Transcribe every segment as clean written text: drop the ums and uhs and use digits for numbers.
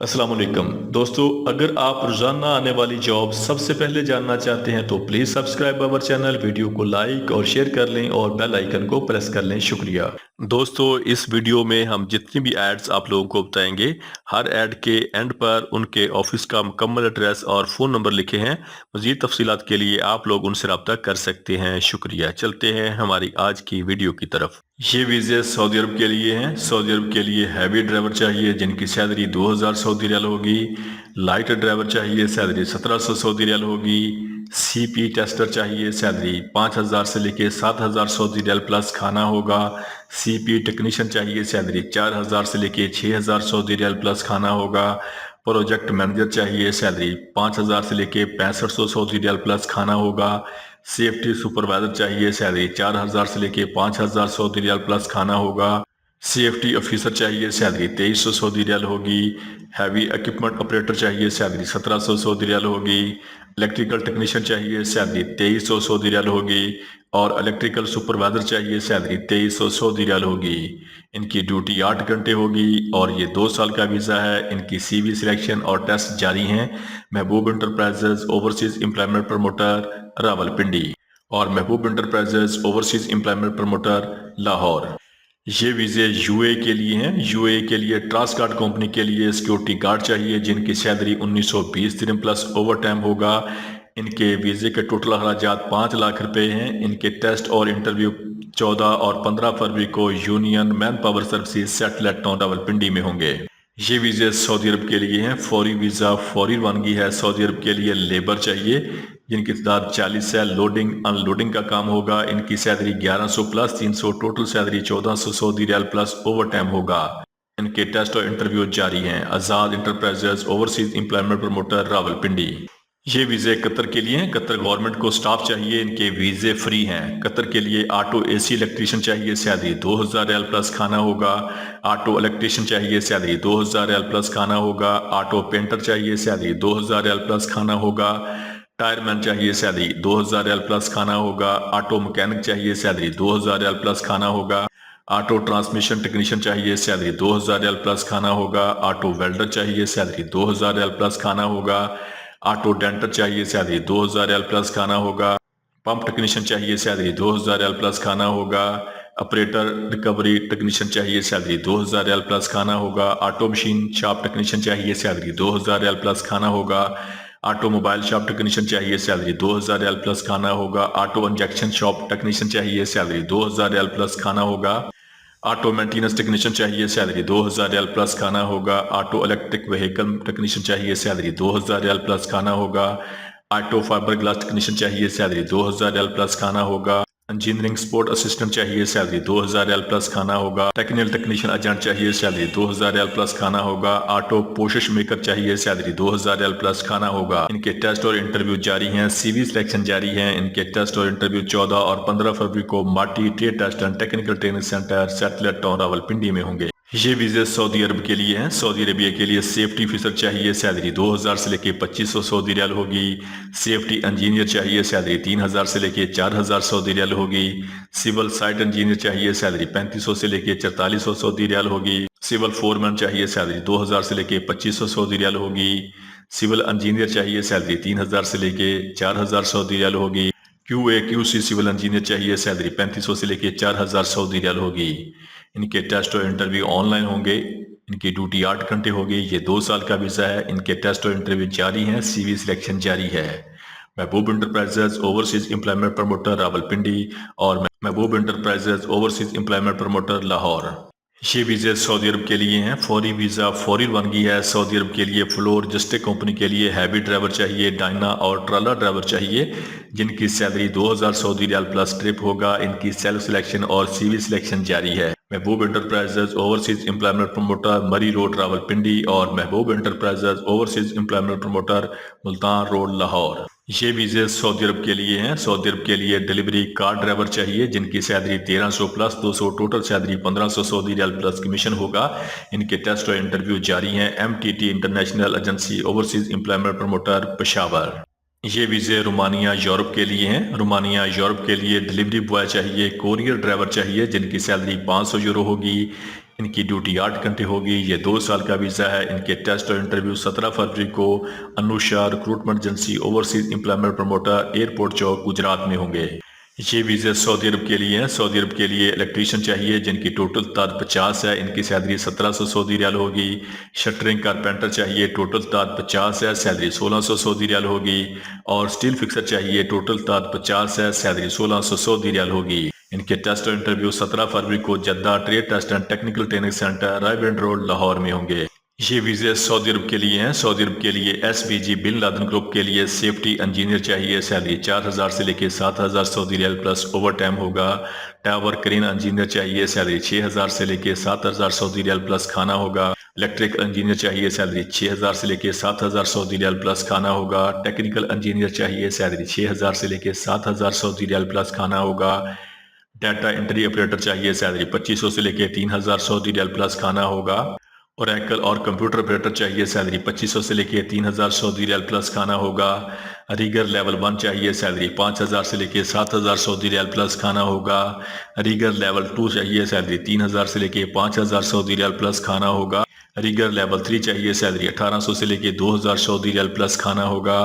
अस्सलाम वालेकुम दोस्तों, अगर आप रोजाना आने वाली जॉब सबसे पहले जानना चाहते हैं तो please subscribe our channel, video को लाइक और शेयर कर लें और बेल आइकन को प्रेस कर लें। शुक्रिया दोस्तों। इस वीडियो में हम जितनी भी एड्स आप लोगों को बताएंगे, हर एड के एंड पर उनके ऑफिस का मुकम्मल एड्रेस और फ़ोन नंबर लिखे हैं। मज़ीद तफसीलात के लिए आप लोग उनसे रब्ता कर सकते हैं। शुक्रिया। चलते हैं हमारी आज की वीडियो की तरफ। ये वीज़े सऊदी अरब के लिए हैं। सऊदी अरब के लिए हैवी ड्राइवर चाहिए जिनकी सैलरी 2000 सऊदी रियाल होगी। लाइट ड्राइवर चाहिए, सैलरी 1700 सऊदी रियाल होगी। सीपी टेस्टर चाहिए, सैलरी 5000 से लेके 7000 सऊदी रियाल प्लस खाना होगा। सीपी टेक्नीशियन चाहिए, सैलरी 4000 से लेके 6000 सऊदी रियाल प्लस खाना होगा। प्रोजेक्ट मैनेजर चाहिए, सैलरी 5000 से लेके 6500 सऊदी रियाल प्लस खाना होगा। सेफ्टी सुपरवाइजर चाहिए, सैलरी 4000 से लेके 5000 सऊदी रियाल प्लस खाना होगा। सीएफटी ऑफिसर चाहिए, सैलरी 2300 सऊदी रियाल होगी। हैवी इक्विपमेंट ऑपरेटर चाहिए, सैलरी 1700 सऊदी रियाल होगी। इलेक्ट्रिकल टेक्नीशियन चाहिए, सैलरी 2300 सऊदी रियाल होगी। और इलेक्ट्रिकल सुपरवाइजर चाहिए, सैलरी 2300 सऊदी रियाल होगी। इनकी ड्यूटी 8 घंटे होगी और ये 2 साल का वीज़ा है। इनकी सीवी सिलेक्शन और टेस्ट जारी हैं। महबूब enterprises overseas employment Promoter Rawalpindi और Mehboob enterprises overseas employment promoter Lahore. ये वीज़े यूए के लिए हैं। यूए के लिए ट्रांसगार्ड कंपनी के लिए सिक्योरिटी गार्ड चाहिए जिनकी सैलरी 1920 दिन प्लस ओवर टाइम होगा। इनके वीज़े के टोटल अखराजात 5 लाख रुपए हैं। इनके टेस्ट और इंटरव्यू 14 और 15 फरवरी को union man power services satellite town Rawalpindi में होंगे। ये वीज़े सऊदी अरब के लिए हैं। फौरी वीज़ा फौरी रवानगी है। सऊदी अरब के लिए लेबर चाहिए जिनकी तादाद 40 है। लोडिंग अनलोडिंग का काम होगा। इनकी salary 1100 plus 300, total salary 1400 Saudi riyal plus overtime होगा। इनके टेस्ट और इंटरव्यू जारी हैं। Azad Enterprises overseas employment Promoter Rawalpindi. ये वीज़े कतर के लिए हैं। कतर गवर्नमेंट को स्टाफ चाहिए। इनके वीज़े फ्री हैं। कतर के लिए ऑटो एसी इलेक्ट्रीशियन चाहिए, सैलरी 2000 रियाल प्लस खाना होगा। ऑटो इलेक्ट्रीशियन चाहिए, सैलरी 2000 रियाल प्लस खाना होगा। ऑटो पेंटर चाहिए, सैलरी 2000 रियाल प्लस खाना होगा। टायरमैन चाहिए, सैलरी 2000 रियाल प्लस खाना होगा। ऑटो मैकेनिक चाहिए, सैलरी 2000 रियाल प्लस खाना होगा। ऑटो ट्रांसमिशन टेक्नीशियन चाहिए, सैलरी 2000 रियाल प्लस खाना होगा। ऑटो वेल्डर चाहिए, सैलरी 2000 रियाल प्लस खाना होगा। ऑटो डेंटर चाहिए, सैलरी 2000 रियाल प्लस खाना होगा। पंप टेक्नीशियन चाहिए, सैलरी 2000 रियाल प्लस खाना होगा। ऑपरेटर रिकवरी टेक्नीशियन चाहिए, सैलरी 2000 रियाल प्लस खाना होगा। ऑटो मशीन शॉप टेक्नीशियन चाहिए, सैलरी 2000 रियाल प्लस खाना होगा। ऑटो मोबाइल शॉप टेक्नीशियन चाहिए, सैलरी 2000 रियाल प्लस खाना होगा। ऑटो इंजेक्शन शॉप टेक्नीशियन चाहिए, सैलरी 2000 रियाल प्लस खाना होगा। ऑटो मेंटेनेंस टेक्नीशियन चाहिए, सैलरी 2000 रियाल प्लस खाना होगा। ऑटो इलेक्ट्रिक व्हीकल टेक्नीशियन चाहिए, सैलरी 2000 रियाल प्लस खाना होगा। ऑटो फाइबर ग्लास टेक्नीशियन चाहिए, सैलरी 2000 रियाल प्लस खाना होगा। इंजीनियरिंग सपोर्ट असिस्टेंट चाहिए, सैलरी 2000 रियाल प्लस खाना होगा। टेक्निकल टेक्नीशियन एजेंट चाहिए, सैलरी 2000 रियाल प्लस खाना होगा। ऑटो पोशिश मेकर चाहिए, सैलरी 2000 रियाल प्लस खाना होगा। इनके टेस्ट और इंटरव्यू जारी हैं। सीवी सिलेक्शन जारी है। इनके टेस्ट और इंटरव्यू 14 और 15 फरवरी को माटी trade test and technical training centre satellite town Rawalpindi में होंगे। ये वीज़े सऊदी अरब के लिए हैं। सऊदी अरबिया के लिए सेफ्टी ऑफिसर चाहिए, सैलरी 2000 से लेके 2500 सऊदी रियाल होगी। सेफ्टी इंजीनियर चाहिए, सैलरी 3000 से लेके 4000 सऊदी रियाल होगी। सिविल साइट इंजीनियर चाहिए, सैलरी 3500 से लेके 4400 सऊदी रियाल होगी। सिविल फोरमैन चाहिए, सैलरी 2000 से लेके 2500 सऊदी रियाल होगी। सिविल इंजीनियर चाहिए, सैलरी 3000 से लेके 4000 सऊदी रियाल होगी। QA/QC सिविल इंजीनियर चाहिए, सैलरी 3500 से लेके 4000 सऊदी रियाल होगी। इनके टेस्ट और इंटरव्यू ऑनलाइन होंगे। इनकी ड्यूटी 8 घंटे होगी। ये 2 साल का वीज़ा है। इनके टेस्ट और इंटरव्यू जारी हैं। सीवी सिलेक्शन जारी है। Mehboob enterprises overseas employment Promoter Rawalpindi और Mehboob enterprises overseas employment promoter Lahore. ये वीज़े सऊदी अरब के लिए हैं। फौरी वीज़ा फौरी रवानगी है। सऊदी अरब के लिए फ्लोर जस्टिक कंपनी के लिए हैवी ड्राइवर चाहिए, डायना और ट्राला ड्राइवर चाहिए जिनकी salary 2000 Saudi riyal plus trip होगा। इनकी सेल्फ सिलेक्शन और सीवी सिलेक्शन जारी है। Mehboob enterprises overseas employment promoter Murree road Rawalpindi और Mehboob enterprises overseas employment promoter Multan road Lahore. ये वीज़े सऊदी अरब के लिए हैं। सऊदी अरब के लिए डिलीवरी कार ड्राइवर चाहिए जिनकी salary 1300 plus 200, total salary 1500 Saudi riyal plus commission होगा। इनके टेस्ट और इंटरव्यू जारी हैं। MTT international agency overseas employment promoter Peshawar. ये वीज़े रोमानिया यूरोप के लिए हैं। रोमानिया यूरोप के लिए डिलीवरी बॉय चाहिए, कोरियर ड्राइवर चाहिए जिनकी सैलरी 500 यूरो होगी। ان کی ڈیوٹی 8 گھنٹے ہوگی، یہ 2 سال کا ویزا ہے۔ ان کے ٹیسٹ اور انٹرویو 17 فروری کو Anusha recruitment agency overseas employment promoter airport چوک گجرات میں ہوں گے۔ یہ ویزے سعودی عرب کے لیے ہیں۔ سعودی عرب کے لیے الیکٹریشین چاہیے جن کی ٹوٹل تعداد 50 ہے، ان کی سیلری 1700 سعودی ریال ہوگی۔ شٹرنگ کارپینٹر چاہیے، ٹوٹل تعداد 50 ہے، سیلری 1600 سعودی ریال ہوگی۔ اور سٹیل فکسر چاہیے، ٹوٹل تعداد 50 ہے، سیلری 1600 سعودی ریال ہوگی۔ ان کے ٹیسٹ اور انٹرویو 17 فروری کو Jeddah trade test and technical training centre Raiwind road Lahore میں ہوں گے۔ یہ ویزے سعودی عرب کے لیے ہیں۔ سعودی عرب کے لیے S B G bin Laden group کے لیے سیفٹی انجینئر چاہیے، سیلری 4000 سے لے کے 7000 سعودی ریال پلس اوور ٹائم ہوگا۔ ٹاور کرین انجینئر چاہیے، سیلری 6000 سے لے کے 7000 سعودی ریال پلس کھانا ہوگا۔ الیکٹرک انجینئر چاہیے، سیلری 6000 سے لے کے 7000 سعودی ریال پلس کھانا ہوگا۔ ٹیکنیکل انجینئر چاہیے، سیلری 6000 سے لے کے 7000 سعودی ریال پلس کھانا ہوگا۔ ڈیٹا انٹری آپریٹر چاہیے، سیلری 2500 سے لے کے 3000 سعودی ریال پلس کھانا ہوگا۔ اوریکل اور کمپیوٹر آپریٹر چاہیے، سیلری 2500 سے لے کے 3000 سعودی ریال پلس کھانا ہوگا۔ ریگر لیول 1 چاہیے، سیلری 5000 سے لے کے 7000 سعودی ریال پلس کھانا ہوگا۔ ریگر لیول 2 چاہیے، سیلری 3000 سے لے کے 5000 سعودی ریال پلس کھانا ہوگا۔ ریگر لیول 3 چاہیے، سیلری 1800 سے لے کے 2000 سعودی ریال پلس کھانا ہوگا۔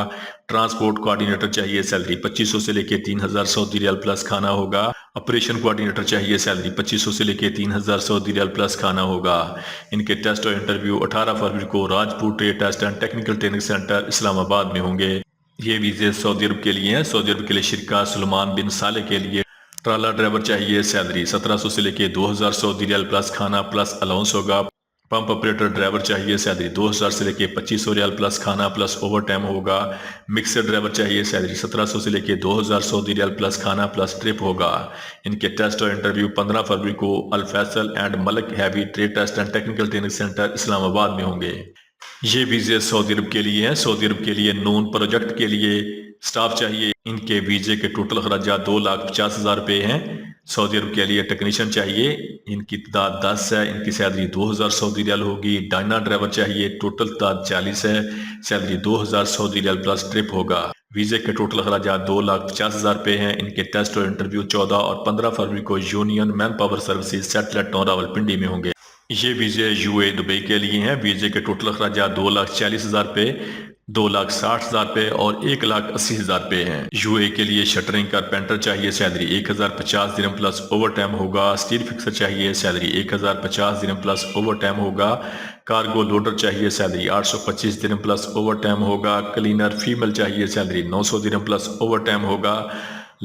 ٹرانسپورٹ کوارڈینیٹر چاہیے، سیلری 2500 سے لے کے 3000 سعودی ریال پلس کھانا ہوگا۔ آپریشن کوارڈینیٹر چاہیے، سیلری 2500 سے لے کے 3000 سعودی ریال پلس کھانا ہوگا۔ ان کے ٹیسٹ اور انٹرویو 18 فروری کو Rajpur Trade test and technical training Centre Islamabad میں ہوں گے۔ یہ ویزے سعودی عرب کے لیے ہیں۔ سعودی عرب کے لیے شرکا سلمان بن صالح کے لیے ٹرالا ڈرائیور چاہیے، سیلری 1700 سے لے کے 2000 سعودی ریال پلس کھانا پلس الاؤنس ہوگا۔ پمپ آپریٹر ڈرائیور چاہیے، سیلری 2000 سے لے کے 2500 ریال پلس کھانا پلس اوور ٹائم ہوگا۔ مکسر ڈرائیور چاہیے، سیلری 1700 سے لے کے 2000 سعودی ریال پلس کھانا پلس ٹرپ ہوگا۔ ان کے ٹیسٹ اور انٹرویو 15 فروری کو Al Faisal and Malik Heavy Trade test and technical training Centre Islamabad میں ہوں گے۔ یہ ویزے سعودی عرب کے لیے ہیں۔ سعودی عرب کے لیے نون پروجیکٹ کے لیے سٹاف چاہیے۔ ان کے ویزے کے ٹوٹل اخراجات 2,50,000 روپے ہیں۔ سعودی عرب کے لیے ٹیکنیشین چاہیے، ان کی تعداد 10 ہے، ان کی سیلری 2000 سعودی ریال ہوگی۔ ڈائنا ڈرائیور چاہیے، ٹوٹل تعداد 40 ہے، سیلری 2000 سعودی ریال پلس ٹرپ ہوگا۔ ویزے کے ٹوٹل اخراجات 2,50,000 روپے ہیں۔ ان کے ٹیسٹ اور انٹرویو 14 اور 15 فروری کو Union Manpower Services Satellite Town Rawalpindi میں ہوں گے۔ یہ ویزے یو اے دبئی کے لیے ہیں۔ ویزے کے ٹوٹل اخراجات 2,40,000 روپے، 2,60,000 روپے اور 1,80,000 روپے ہیں۔ یو اے کے لیے شٹرنگ کارپینٹر چاہیے، سیلری 1050 درہم پلس اوور ٹائم ہوگا۔ سٹیل فکسر چاہیے، سیلری 1050 درہم پلس اوور ٹائم ہوگا۔ کارگو لوڈر چاہیے، سیلری 825 درہم پلس اوور ٹائم ہوگا۔ کلینر فیمل چاہیے، سیلری 900 درہم پلس اوور ٹائم ہوگا۔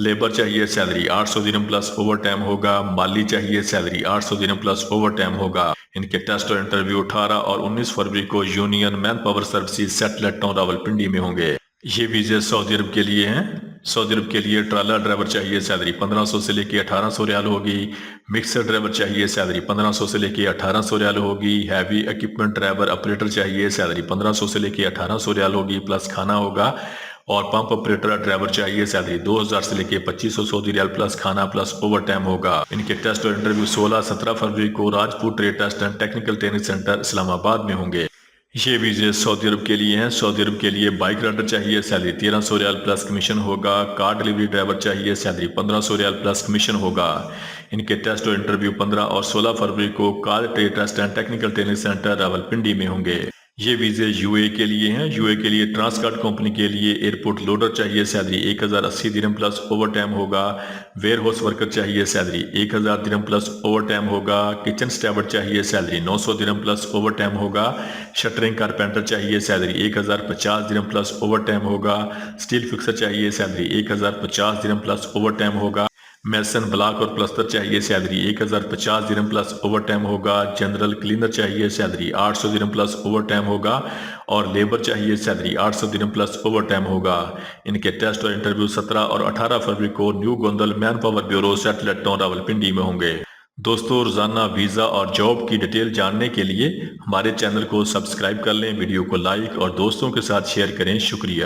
لیبر چاہیے، سیلری 800 درہم پلس اوور ٹائم ہوگا۔ مالی چاہیے، سیلری 800 درہم پلس اوور ٹائم ہوگا۔ ان کے ٹیسٹ اور انٹرویو 18 اور 19 فروری کو Union Manpower Services Satellite Town Rawalpindi میں ہوں گے۔ یہ ویزے سعودی عرب کے لیے ہیں۔ سعودی عرب کے لیے ٹرالا ڈرائیور چاہیے، سیلری 1500 سے لے کے 1800 ریال ہوگی۔ مکسر ڈرائیور چاہیے، سیلری 1500 سے لے کے 1800 ریال ہوگی۔ ہیوی ایکوپمنٹ ڈرائیور آپریٹر چاہیے، سیلری 1500 سے لے کے 1800 ریال ہوگی پلس کھانا ہوگا۔ اور پمپ آپریٹر ڈرائیور چاہیے، سیلری 2000 سے لے کے 2500 سعودی ریال پلس کھانا پلس اوور ٹائم ہوگا۔ ان کے ٹیسٹ اور انٹرویو 16-17 فروری کو Rajpur Trade test and technical training Centre Islamabad میں ہوں گے۔ یہ ویزے سعودی عرب کے لیے ہیں۔ سعودی عرب کے لیے بائک رائڈر چاہیے، سیلری 1300 ریال پلس کمیشن ہوگا۔ کار ڈیلیوری ڈرائیور چاہیے، سیلری 1500 ریال پلس کمیشن ہوگا۔ ان کے ٹیسٹ اور انٹرویو 15 اور 16 فروری کو Car Trade test and technical training Centre Rawalpindi میں ہوں گے۔ یہ ویزے یو اے کے لیے ہیں۔ یو اے کے لیے ٹرانسکارٹ کمپنی کے لیے ایئرپورٹ لوڈر چاہیے، سیلری 1080 درہم پلس اوور ٹائم ہوگا۔ ویئر ہاؤس ورکر چاہیے، سیلری 1000 درہم پلس اوور ٹائم ہوگا۔ کچن سٹیورڈ چاہیے، سیلری 900 درہم پلس اوور ٹائم ہوگا۔ شٹرنگ کارپینٹر چاہیے، سیلری 1050 درہم پلس اوور ٹائم ہوگا۔ سٹیل فکسر چاہیے، سیلری 1050 درہم پلس اوور ٹائم ہوگا۔ میسن بلاک اور پلستر چاہیے، سیلری 1050 درہم پلس اوور ٹائم ہوگا۔ جنرل کلینر چاہیے، سیلری 800 درہم پلس اوور ٹائم ہوگا۔ اور لیبر چاہیے، سیلری 800 درہم پلس اوور ٹائم ہوگا۔ ان کے ٹیسٹ اور انٹرویو 17 اور 18 فروری کو New Gondal Manpower Bureau Satellite Town Rawalpindi میں ہوں گے۔ دوستو، روزانہ ویزا اور جاب کی ڈیٹیل جاننے کے لیے ہمارے چینل کو سبسکرائب کر لیں، ویڈیو کو لائک اور دوستوں کے ساتھ شیئر کریں۔ شکریہ۔